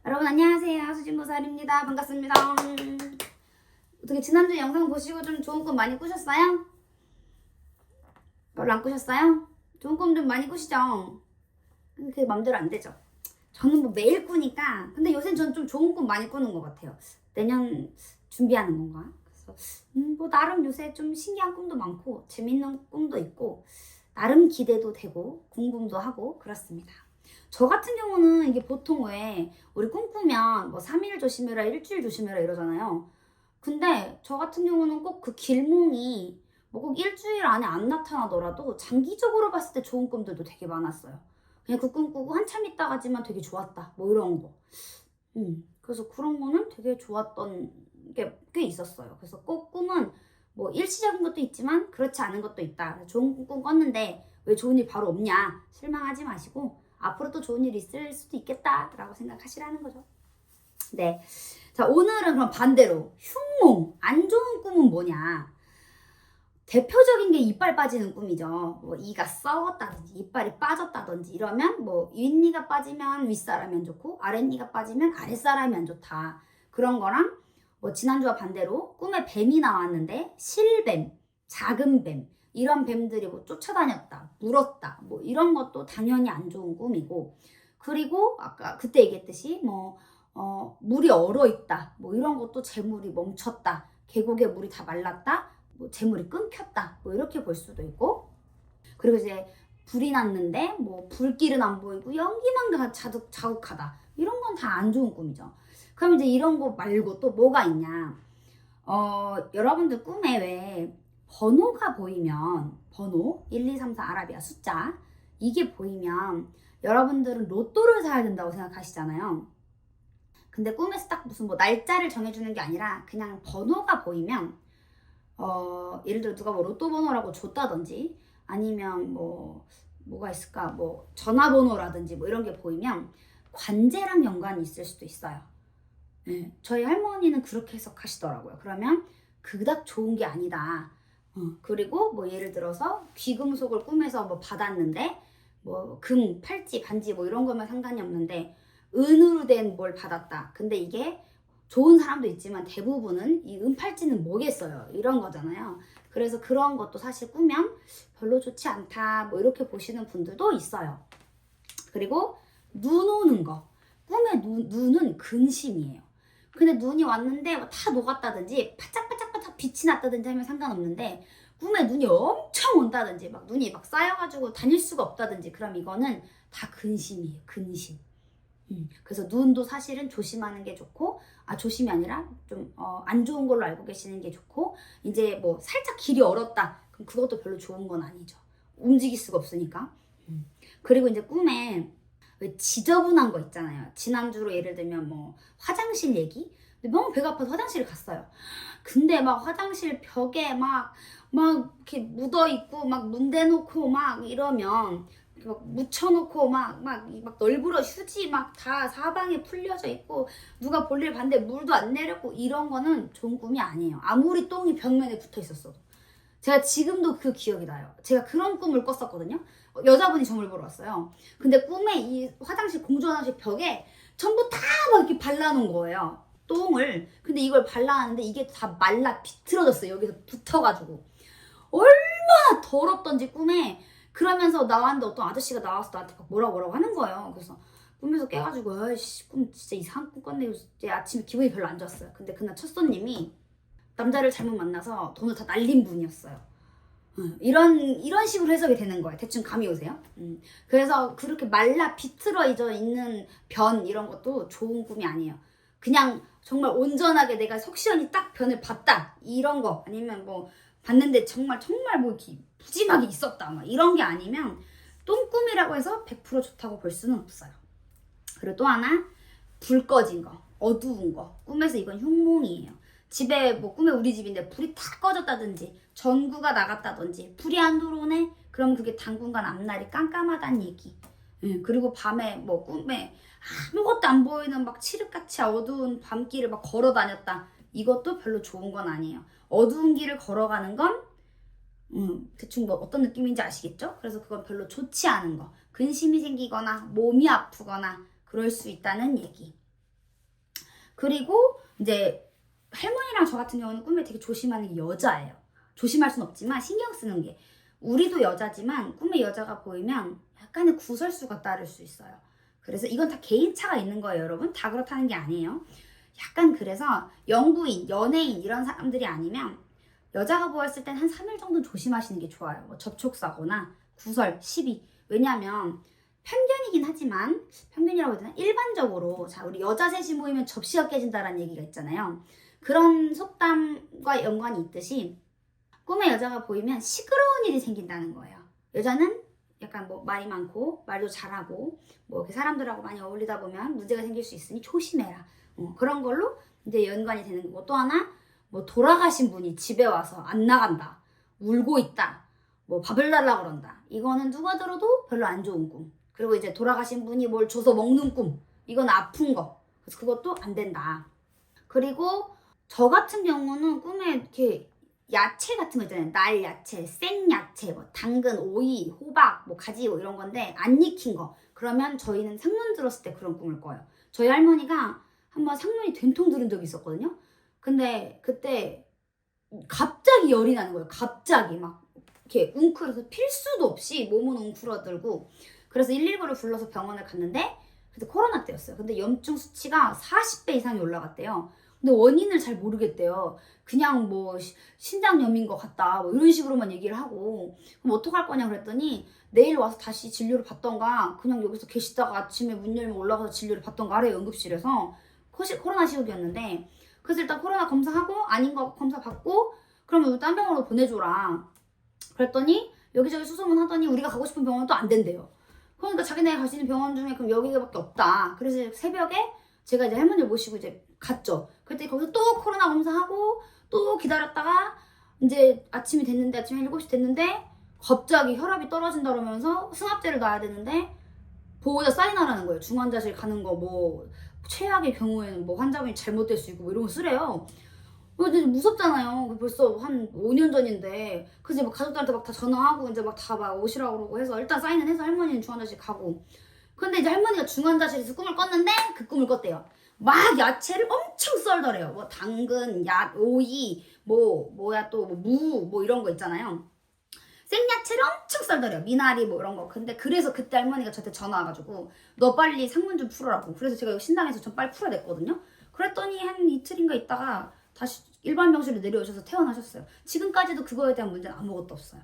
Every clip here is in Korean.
여러분 안녕하세요. 수진보살입니다. 반갑습니다. 어떻게 지난주 영상 보시고 좀 좋은 꿈 많이 꾸셨어요? 별로 안 꾸셨어요? 좋은 꿈 좀 많이 꾸시죠? 그게 맘대로 안 되죠. 저는 뭐 매일 꾸니까. 근데 요새 전 좀 좋은 꿈 많이 꾸는 것 같아요. 내년 준비하는 건가? 그래서 뭐 나름 요새 좀 신기한 꿈도 많고 재밌는 꿈도 있고 나름 기대도 되고 궁금도 하고 그렇습니다. 저 같은 경우는 이게 보통 왜 우리 꿈꾸면 뭐 3일 조심해라, 일주일 조심해라 이러잖아요. 근데 저 같은 경우는 꼭 그 길몽이 뭐 꼭 일주일 안에 안 나타나더라도 장기적으로 봤을 때 좋은 꿈들도 되게 많았어요. 그냥 그 꿈 꾸고 한참 있다가지만 되게 좋았다. 뭐 이런 거. 그래서 그런 거는 되게 좋았던 게 꽤 있었어요. 그래서 꼭 꿈은 뭐 일시적인 것도 있지만 그렇지 않은 것도 있다. 좋은 꿈 꿨는데 왜 좋은 일 바로 없냐? 실망하지 마시고 앞으로 또 좋은 일이 있을 수도 있겠다라고 생각하시라는 거죠. 네. 자, 오늘은 그럼 반대로 흉몽, 안 좋은 꿈은 뭐냐? 대표적인 게 이빨 빠지는 꿈이죠. 뭐 이가 썩었다든지 이빨이 빠졌다든지 이러면 뭐 윗니가 빠지면 윗사람이 안 좋고 아랫니가 빠지면 아랫사람이 안 좋다. 그런 거랑 뭐 지난주와 반대로 꿈에 뱀이 나왔는데 실뱀, 작은 뱀 이런 뱀들이 뭐 쫓아다녔다, 물었다 뭐 이런 것도 당연히 안 좋은 꿈이고, 그리고 아까 그때 얘기했듯이 뭐 물이 얼어있다 뭐 이런 것도 재물이 멈췄다, 계곡에 물이 다 말랐다, 뭐 재물이 끊겼다 뭐 이렇게 볼 수도 있고, 그리고 이제 불이 났는데 뭐 불길은 안 보이고 연기만 자욱하다 이런 건 다 안 좋은 꿈이죠. 그럼 이제 이런 거 말고 또 뭐가 있냐? 여러분들 꿈에 왜 번호가 보이면, 번호 1, 2, 3, 4 아라비아 숫자 이게 보이면 여러분들은 로또를 사야 된다고 생각하시잖아요. 근데 꿈에서 딱 무슨 뭐 날짜를 정해주는 게 아니라 그냥 번호가 보이면 예를 들어 누가 뭐 로또 번호라고 줬다든지 아니면 뭐가 있을까, 뭐 전화번호라든지 뭐 이런 게 보이면 관제랑 연관이 있을 수도 있어요. 네, 저희 할머니는 그렇게 해석하시더라고요. 그러면 그닥 좋은 게 아니다. 그리고 뭐 예를 들어서 귀금속을 꿈에서 뭐 받았는데 뭐 금, 팔찌, 반지 뭐 이런 거면 상관이 없는데 은으로 된 뭘 받았다. 근데 이게 좋은 사람도 있지만 대부분은 이 은팔찌는 뭐겠어요? 이런 거잖아요. 그래서 그런 것도 사실 꾸면 별로 좋지 않다. 뭐 이렇게 보시는 분들도 있어요. 그리고 눈 오는 거. 꿈에 눈은 근심이에요. 근데 눈이 왔는데 다 녹았다든지 바짝바짝바짝 빛이 났다든지 하면 상관없는데 꿈에 눈이 엄청 온다든지 막 눈이 막 쌓여가지고 다닐 수가 없다든지 그럼 이거는 다 근심이에요. 근심. 그래서 눈도 사실은 조심하는 게 좋고, 조심이 아니라 좀 안 좋은 걸로 알고 계시는 게 좋고, 이제 뭐 살짝 길이 얼었다 그럼 그것도 별로 좋은 건 아니죠. 움직일 수가 없으니까. 그리고 이제 꿈에 왜 지저분한 거 있잖아요. 지난주로 예를 들면 뭐 화장실 얘기? 근데 너무 배가 아파서 화장실을 갔어요. 근데 막 화장실 벽에 막 이렇게 묻어있고 막 문대놓고 막 이러면 막 묻혀놓고 막 널브러 휴지 막 다 사방에 풀려져 있고 누가 볼일 봤는데 물도 안 내렸고 이런 거는 좋은 꿈이 아니에요. 아무리 똥이 벽면에 붙어 있었어도. 제가 지금도 그 기억이 나요. 제가 그런 꿈을 꿨었거든요. 여자분이 점을 보러 왔어요. 근데 꿈에 이 화장실, 공중 화장실 벽에 전부 다 막 이렇게 발라놓은 거예요. 똥을. 근데 이걸 발라놨는데 이게 다 말라 비틀어졌어요. 여기서 붙어가지고. 얼마나 더럽던지 꿈에. 그러면서 나왔는데 어떤 아저씨가 나와서 나한테 막 뭐라고 하는 거예요. 그래서 꿈에서 깨가지고 아이씨 꿈 진짜 이상한 꿈 꿨네. 이제 아침에 기분이 별로 안 좋았어요. 근데 그날 첫 손님이 남자를 잘못 만나서 돈을 다 날린 분이었어요. 이런 식으로 해석이 되는 거예요. 대충 감이 오세요? 그래서 그렇게 말라 비틀어져 있는 변 이런 것도 좋은 꿈이 아니에요. 그냥 정말 온전하게 내가 속 시원히 딱 변을 봤다 이런 거, 아니면 뭐 봤는데 정말 뭐 이렇게 푸짐하게 있었다 막 이런 게 아니면 똥꿈이라고 해서 100% 좋다고 볼 수는 없어요. 그리고 또 하나, 불 꺼진 거, 어두운 거. 꿈에서 이건 흉몽이에요. 집에 뭐 꿈에 우리 집인데 불이 다 꺼졌다든지 전구가 나갔다든지 불이 안 들어오네? 그럼 그게 당분간 앞날이 깜깜하다는 얘기. 그리고 밤에 뭐 꿈에 아무것도 안 보이는 막 칠흑같이 어두운 밤길을 막 걸어 다녔다. 이것도 별로 좋은 건 아니에요. 어두운 길을 걸어가는 건 대충 뭐 어떤 느낌인지 아시겠죠? 그래서 그건 별로 좋지 않은 거. 근심이 생기거나 몸이 아프거나 그럴 수 있다는 얘기. 그리고 이제 할머니랑 저 같은 경우는 꿈에 되게 조심하는 게 여자예요. 조심할 순 없지만 신경 쓰는 게, 우리도 여자지만 꿈에 여자가 보이면 약간의 구설수가 따를 수 있어요. 그래서 이건 다 개인차가 있는 거예요, 여러분. 다 그렇다는 게 아니에요. 약간 그래서 영부인, 연예인 이런 사람들이 아니면 여자가 보였을 땐 한 3일 정도 조심하시는 게 좋아요. 뭐 접촉사고나 구설, 시비. 왜냐하면 편견이긴 하지만, 편견이라고 해야 되나? 일반적으로 자, 우리 여자 셋이 모이면 접시가 깨진다라는 얘기가 있잖아요. 그런 속담과 연관이 있듯이 꿈에 여자가 보이면 시끄러운 일이 생긴다는 거예요. 여자는 약간 뭐 말이 많고 말도 잘하고 뭐 이렇게 사람들하고 많이 어울리다 보면 문제가 생길 수 있으니 조심해라. 그런 걸로 이제 연관이 되는 거고, 또 하나 뭐 돌아가신 분이 집에 와서 안 나간다, 울고 있다, 뭐 밥을 달라고 그런다. 이거는 누가 들어도 별로 안 좋은 꿈. 그리고 이제 돌아가신 분이 뭘 줘서 먹는 꿈. 이건 아픈 거. 그래서 그것도 안 된다. 그리고 저 같은 경우는 꿈에 이렇게 야채 같은 거 있잖아요. 날 야채, 생 야채, 뭐 당근, 오이, 호박, 뭐 가지 뭐 이런 건데 안 익힌 거. 그러면 저희는 상문 들었을 때 그런 꿈을 꿔요. 저희 할머니가 한번 상문이 된통 들은 적이 있었거든요. 근데 그때 갑자기 열이 나는 거예요. 갑자기 막 이렇게 웅크려서 필 수도 없이 몸은 웅크러들고, 그래서 119를 불러서 병원을 갔는데 그때 코로나 때였어요. 근데 염증 수치가 40배 이상이 올라갔대요. 근데 원인을 잘 모르겠대요. 그냥 뭐 신장염인 것 같다 뭐 이런 식으로만 얘기를 하고, 그럼 어떡할 거냐 그랬더니 내일 와서 다시 진료를 받던가 그냥 여기서 계시다가 아침에 문 열면 올라가서 진료를 받던가 하래요, 응급실에서. 코로나 시국이었는데. 그래서 일단 코로나 검사하고 아닌 거 검사 받고 그러면 딴 병원으로 보내줘라 그랬더니 여기저기 수소문 하더니 우리가 가고 싶은 병원은 또 안 된대요. 그러니까 자기네 갈 수 있는 병원 중에 그럼 여기밖에 없다. 그래서 새벽에 제가 이제 할머니를 모시고 이제 갔죠. 그랬더니 거기서 또 코로나 검사하고 또 기다렸다가 이제 아침이 됐는데, 아침 7시 됐는데 갑자기 혈압이 떨어진다 그러면서 승합제를 놔야 되는데 보호자 사인하라는 거예요. 중환자실 가는 거 뭐 최악의 경우에는 뭐 환자분이 잘못될 수 있고 뭐 이런 거 쓰래요. 근데 무섭잖아요. 벌써 한 5년 전인데. 그래서 막 가족들한테 막 다 전화하고 이제 막 다 막 오시라고 그러고 해서 일단 사인은 해서 할머니는 중환자실 가고. 근데 이제 할머니가 중환자실에서 꿈을 꿨는데 그 꿈을 꿨대요. 막 야채를 엄청 썰더래요. 뭐 당근, 오이, 뭐야 또 무, 뭐 이런 거 있잖아요. 생야채를 엄청 썰더래요. 미나리 뭐 이런 거. 근데 그래서 그때 할머니가 저한테 전화 와가지고 너 빨리 상문 좀 풀어라고. 그래서 제가 신당에서 좀 빨리 풀어냈거든요. 그랬더니 한 이틀인가 있다가 다시 일반 병실로 내려오셔서 퇴원하셨어요. 지금까지도 그거에 대한 문제는 아무것도 없어요.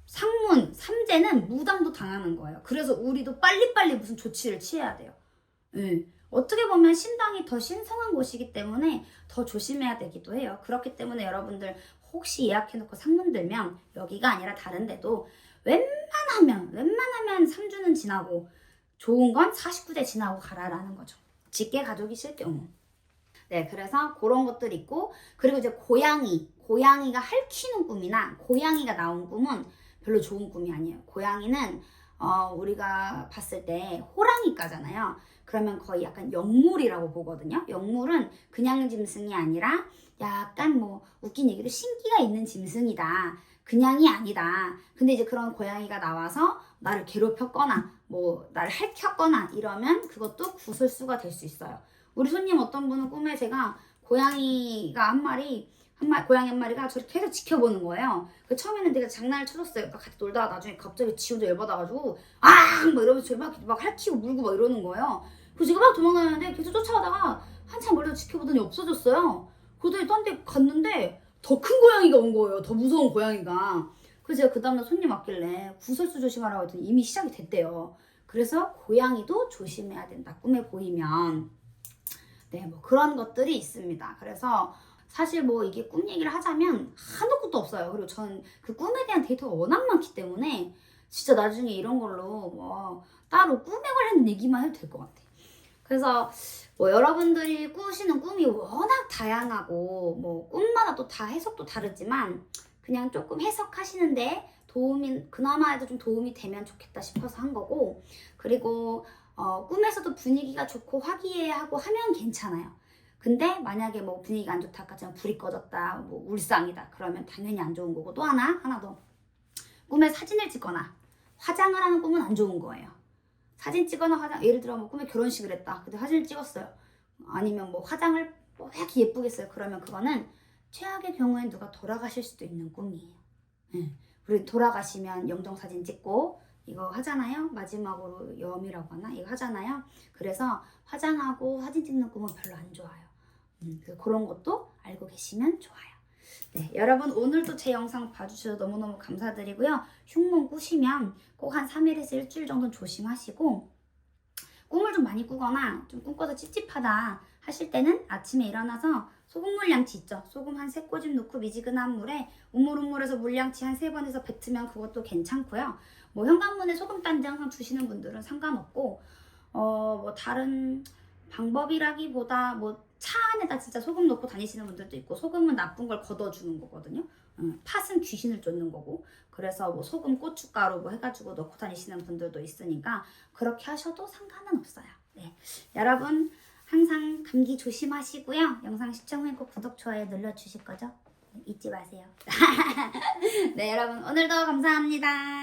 상문, 삼재는 무당도 당하는 거예요. 그래서 우리도 빨리빨리 무슨 조치를 취해야 돼요. 네. 어떻게 보면 신당이 더 신성한 곳이기 때문에 더 조심해야 되기도 해요. 그렇기 때문에 여러분들 혹시 예약해놓고 상문 들면 여기가 아니라 다른 데도 웬만하면 3주는 지나고 좋은 건 49대 지나고 가라라는 거죠. 직계 가족이실 경우. 네, 그래서 그런 것들 있고, 그리고 이제 고양이가 핥히는 꿈이나 고양이가 나온 꿈은 별로 좋은 꿈이 아니에요. 고양이는 우리가 봤을 때 호랑이과잖아요. 그러면 거의 약간 영물이라고 보거든요. 영물은 그냥 짐승이 아니라 약간 뭐 웃긴 얘기도 신기가 있는 짐승이다. 그냥이 아니다. 근데 이제 그런 고양이가 나와서 나를 괴롭혔거나 뭐 나를 핥혔거나 이러면 그것도 구설수가 될 수 있어요. 우리 손님 어떤 분은 꿈에 제가 고양이가 고양이 한 마리가 저를 계속 지켜보는 거예요. 그 처음에는 되게 장난을 쳐줬어요. 그러니까 같이 놀다가 나중에 갑자기 지 혼자 열받아가지고 막 이러면서 저를 막 핥히고 물고 막 이러는 거예요. 그래서 제가 막 도망가는데 계속 쫓아가다가 한참 멀리서 지켜보더니 없어졌어요. 그러더니 딴 데 갔는데 더 큰 고양이가 온 거예요. 더 무서운 고양이가. 그래서 제가 그 다음날 손님 왔길래 구설수 조심하라고 했더니 이미 시작이 됐대요. 그래서 고양이도 조심해야 된다. 꿈에 보이면. 네, 뭐 그런 것들이 있습니다. 그래서 사실 뭐 이게 꿈 얘기를 하자면 한도 끝도 없어요. 그리고 저는 그 꿈에 대한 데이터가 워낙 많기 때문에 진짜 나중에 이런 걸로 뭐 따로 꿈에 관련된 얘기만 해도 될 것 같아요. 그래서 뭐 여러분들이 꾸시는 꿈이 워낙 다양하고 뭐 꿈마다 또 다 해석도 다르지만 그냥 조금 해석하시는데 그나마라도 좀 도움이 되면 좋겠다 싶어서 한 거고, 그리고 꿈에서도 분위기가 좋고 화기애애하고 하면 괜찮아요. 근데 만약에 뭐 분위기가 안 좋다, 아까처럼 불이 꺼졌다, 뭐 울상이다, 그러면 당연히 안 좋은 거고, 또 하나 더. 꿈에 사진을 찍거나 화장을 하는 꿈은 안 좋은 거예요. 사진 찍거나 예를 들어 뭐 꿈에 결혼식을 했다. 근데 사진을 찍었어요. 아니면 뭐 화장을 뭐 이렇게 예쁘게 써요. 그러면 그거는 최악의 경우엔 누가 돌아가실 수도 있는 꿈이에요. 네. 우리 돌아가시면 영정사진 찍고 이거 하잖아요. 마지막으로 염이라고 하나? 이거 하잖아요. 그래서 화장하고 사진 찍는 꿈은 별로 안 좋아요. 그런 것도 알고 계시면 좋아요. 네, 여러분 오늘도 제 영상 봐주셔서 너무너무 감사드리고요. 흉몽 꾸시면 꼭 한 3일에서 일주일 정도는 조심하시고 꿈을 좀 많이 꾸거나 좀 꿈꿔서 찝찝하다 하실 때는 아침에 일어나서 소금물 양치 있죠? 소금 한 3꼬집 넣고 미지근한 물에 우물우물해서 물양치 한 3번에서 뱉으면 그것도 괜찮고요. 뭐 현관문에 소금단지 항상 두시는 분들은 상관없고 뭐 다른 방법이라기보다 뭐 차 안에다 진짜 소금 넣고 다니시는 분들도 있고 소금은 나쁜 걸 걷어주는 거거든요. 팥은 귀신을 쫓는 거고 그래서 뭐 소금, 고춧가루 뭐 해가지고 넣고 다니시는 분들도 있으니까 그렇게 하셔도 상관은 없어요. 네, 여러분 항상 감기 조심하시고요. 영상 시청 후에 꼭 구독, 좋아요 눌러주실 거죠? 잊지 마세요. 네, 여러분 오늘도 감사합니다.